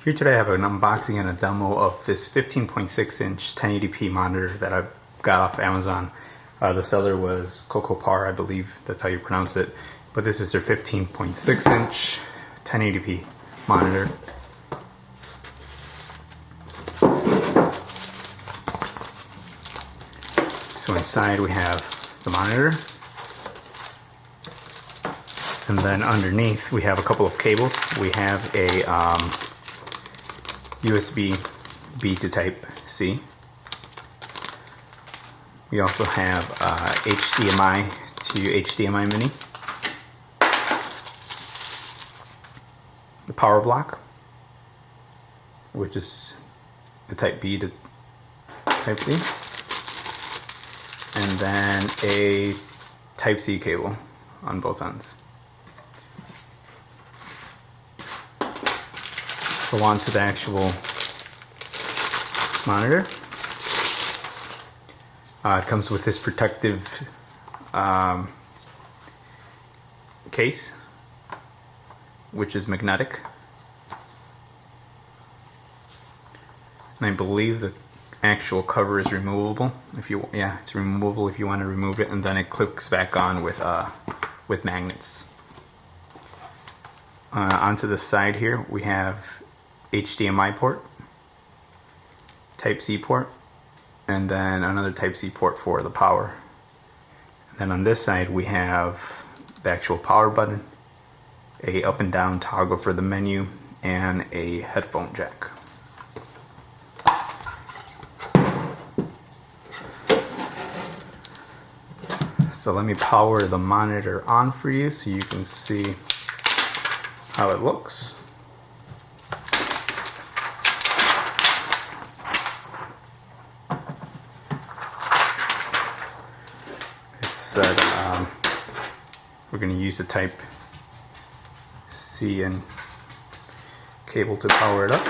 Here today I have an unboxing and a demo of this 15.6 inch 1080p monitor that I got off Amazon. The seller was Cocopar, I believe that's how you pronounce it. But this is their 15.6 inch 1080p monitor. So inside we have the monitor. And then underneath we have a couple of cables. We have a USB-B to Type-C. We also have HDMI to HDMI mini. The power block, which is the Type-B to Type-C. And then a Type-C cable on both ends. So on to the actual monitor. It comes with this protective case, which is magnetic. And I believe the actual cover is removable. It's removable if you want to remove it, and then it clicks back on with magnets. Onto the side here we have HDMI port, Type-C port, and then another Type-C port for the power. And then on this side we have the actual power button, a up and down toggle for the menu, and a headphone jack. So let me power the monitor on for you so you can see how it looks. We're going to use the Type-C and cable to power it up.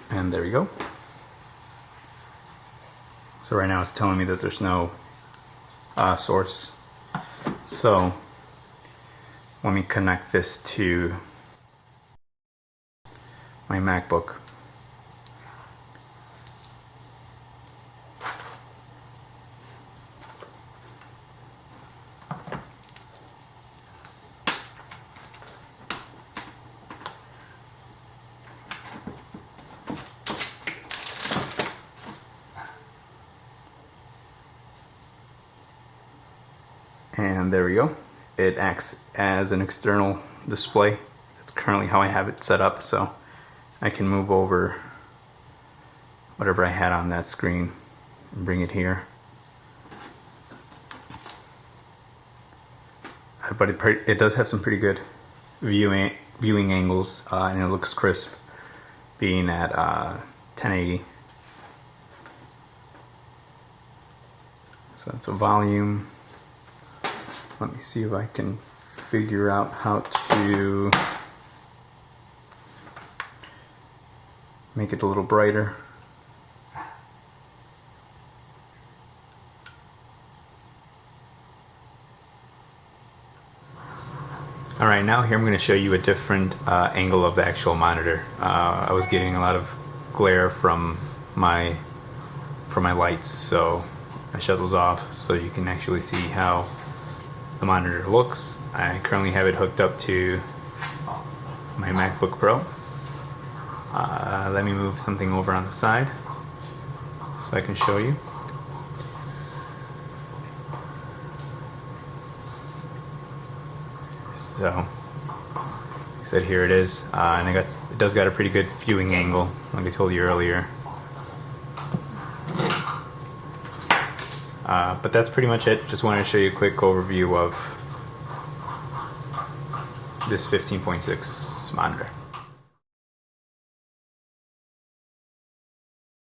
And there we go. So right now it's telling me that there's no source. So let me connect this to my MacBook. And there we go. It acts as an external display. That's currently how I have it set up, so I can move over whatever I had on that screen and bring it here. But it does have some pretty good viewing angles, and it looks crisp being at 1080. So that's a volume. Let me see if I can figure out how to make it a little brighter. Alright, now here I'm going to show you a different angle of the actual monitor. I was getting a lot of glare from my lights, so I shut those off so you can actually see how the monitor looks. I currently have it hooked up to my MacBook Pro. Let me move something over on the side so I can show you. So, like I said, here it is, and it does got a pretty good viewing angle, like I told you earlier. But that's pretty much it. Just wanted to show you a quick overview of this 15.6 monitor.